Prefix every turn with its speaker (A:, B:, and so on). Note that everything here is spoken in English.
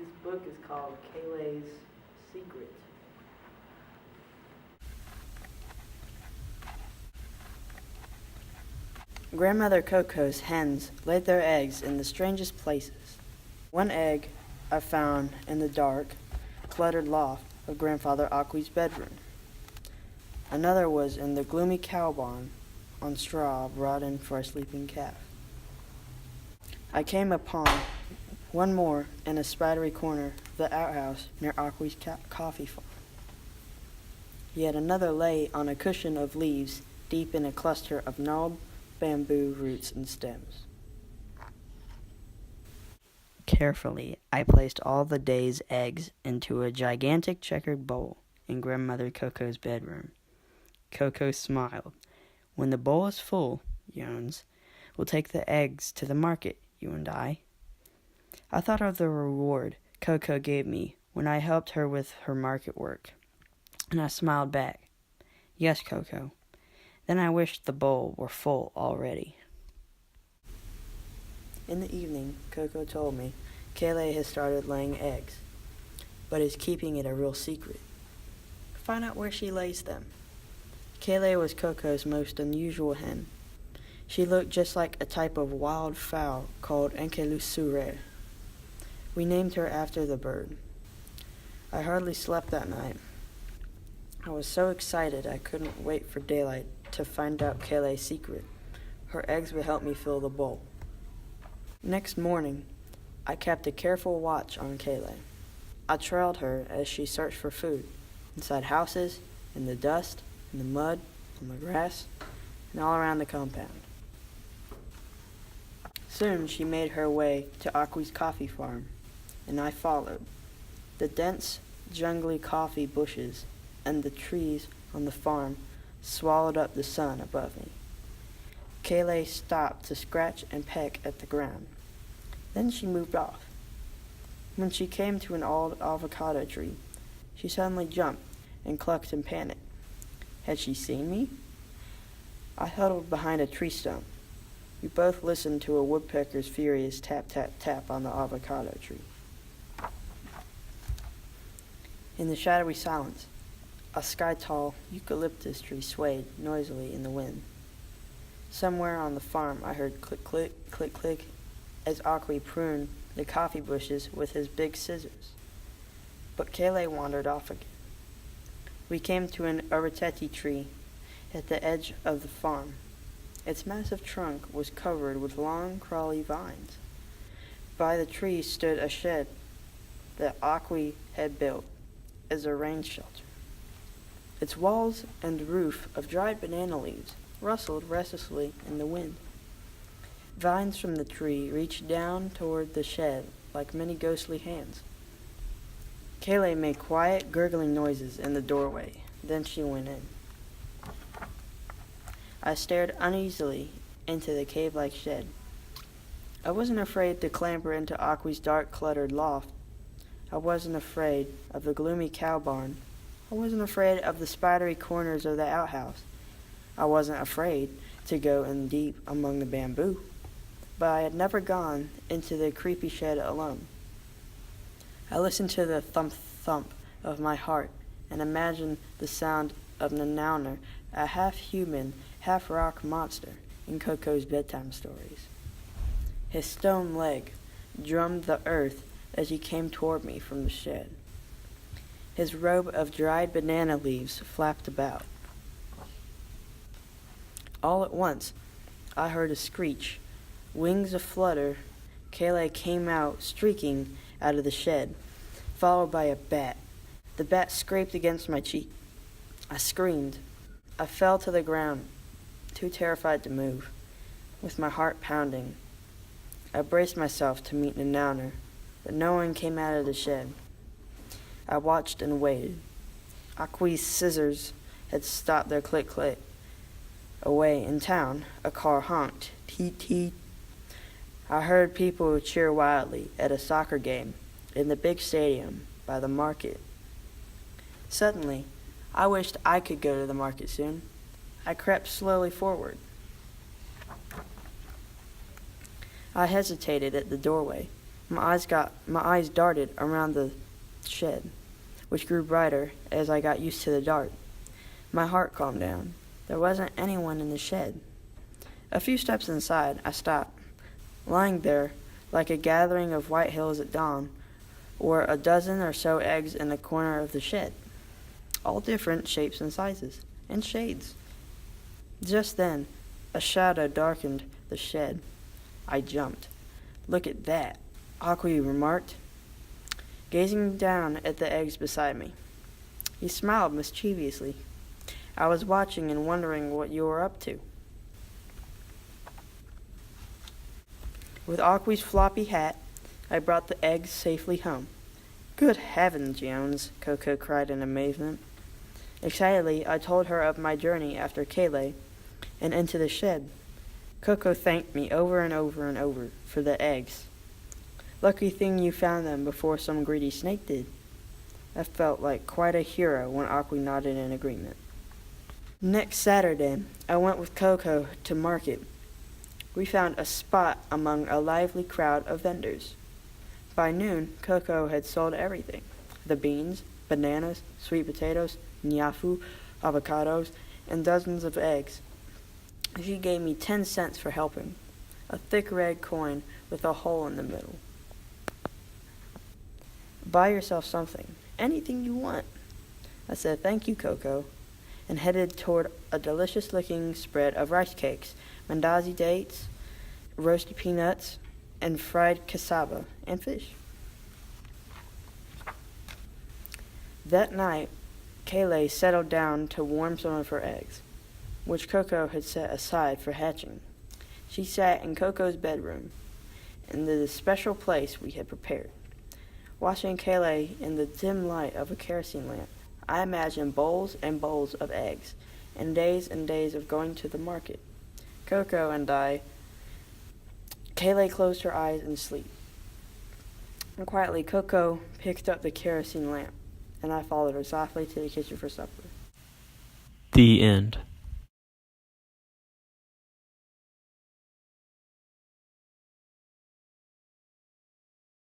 A: This book is called Kele's Secret. Grandmother Coco's hens laid their eggs in the strangest places. One egg I found in the dark, cluttered loft of Grandfather Aqua's bedroom. Another was in the gloomy cow barn on straw brought in for a sleeping calf. I came upon one more in a spidery corner of the outhouse near Aqua's coffee farm. Yet another lay on a cushion of leaves deep in a cluster of gnarled bamboo roots and stems. Carefully, I placed all the day's eggs into a gigantic checkered bowl in Grandmother Coco's bedroom. Coco smiled. "When the bowl is full, Jones, we'll take the eggs to the market, you and I." I thought of the reward Coco gave me when I helped her with her market work, and I smiled back. "Yes, Coco." Then I wished the bowl were full already. In the evening, Coco told me Kele has started laying eggs, but is keeping it a real secret. Find out where she lays them. Kele was Coco's most unusual hen. She looked just like a type of wild fowl called Enkelusure. We named her after the bird. I hardly slept that night. I was so excited I couldn't wait for daylight to find out Kele's secret. Her eggs would help me fill the bowl. Next morning, I kept a careful watch on Kele. I trailed her as she searched for food, inside houses, in the dust, in the mud, on the grass, and all around the compound. Soon she made her way to Aqua's coffee farm, and I followed. The dense, jungly coffee bushes and the trees on the farm swallowed up the sun above me. Kele stopped to scratch and peck at the ground. Then she moved off. When she came to an old avocado tree, she suddenly jumped and clucked in panic. Had she seen me? I huddled behind a tree stump. We both listened to a woodpecker's furious tap, tap, tap on the avocado tree. In the shadowy silence, a sky-tall eucalyptus tree swayed noisily in the wind. Somewhere on the farm I heard click, click, click, click, as Aqua pruned the coffee bushes with his big scissors. But Kele wandered off again. We came to an arateti tree at the edge of the farm. Its massive trunk was covered with long, crawly vines. By the tree stood a shed that Aqua had built as a rain shelter. Its walls and roof of dried banana leaves rustled restlessly in the wind. Vines from the tree reached down toward the shed like many ghostly hands. Kele made quiet, gurgling noises in the doorway. Then she went in. I stared uneasily into the cave-like shed. I wasn't afraid to clamber into Aqua's dark, cluttered loft. I wasn't afraid of the gloomy cow barn. I wasn't afraid of the spidery corners of the outhouse. I wasn't afraid to go in deep among the bamboo. But I had never gone into the creepy shed alone. I listened to the thump-thump of my heart and imagined the sound of Nanauner, a half-human, half-rock monster in Coco's bedtime stories. His stone leg drummed the earth as he came toward me from the shed. His robe of dried banana leaves flapped about. All at once, I heard a screech. Wings aflutter, Kele came out, streaking out of the shed, followed by a bat. The bat scraped against my cheek. I screamed. I fell to the ground, too terrified to move, with my heart pounding. I braced myself to meet Nanauner, but no one came out of the shed. I watched and waited. Aqua's scissors had stopped their click-click. Away in town, a car honked. Teet, teet. I heard people cheer wildly at a soccer game in the big stadium by the market. Suddenly, I wished I could go to the market soon. I crept slowly forward. I hesitated at the doorway. My eyes darted around the shed, which grew brighter as I got used to the dark. My heart calmed down. There wasn't anyone in the shed. A few steps inside, I stopped. Lying there, like a gathering of white hills at dawn, were a dozen or so eggs in the corner of the shed, all different shapes and sizes, and shades. Just then, a shadow darkened the shed. I jumped. "Look at that," Aqui remarked, gazing down at the eggs beside me. He smiled mischievously. "I was watching and wondering what you were up to." With Aqui's floppy hat, I brought the eggs safely home. "Good heavens, Jones!" Coco cried in amazement. Excitedly, I told her of my journey after Kele and into the shed. Coco thanked me over and over and over for the eggs. "Lucky thing you found them before some greedy snake did." I felt like quite a hero when Aqui nodded in agreement. Next Saturday, I went with Coco to market. We found a spot among a lively crowd of vendors. By noon, Coco had sold everything: the beans, bananas, sweet potatoes, nyafu, avocados, and dozens of eggs. She gave me 10 cents for helping, a thick red coin with a hole in the middle. "Buy yourself something, anything you want." I said, "Thank you, Coco," and headed toward a delicious-looking spread of rice cakes, mandazi dates, roasted peanuts, and fried cassava and fish. That night, Kele settled down to warm some of her eggs, which Coco had set aside for hatching. She sat in Coco's bedroom, in the special place we had prepared. Watching Kele in the dim light of a kerosene lamp, I imagined bowls and bowls of eggs, and days of going to the market. Coco and I. Kele closed her eyes in sleep. And quietly, Coco picked up the kerosene lamp, and I followed her softly to the kitchen for supper.
B: The end.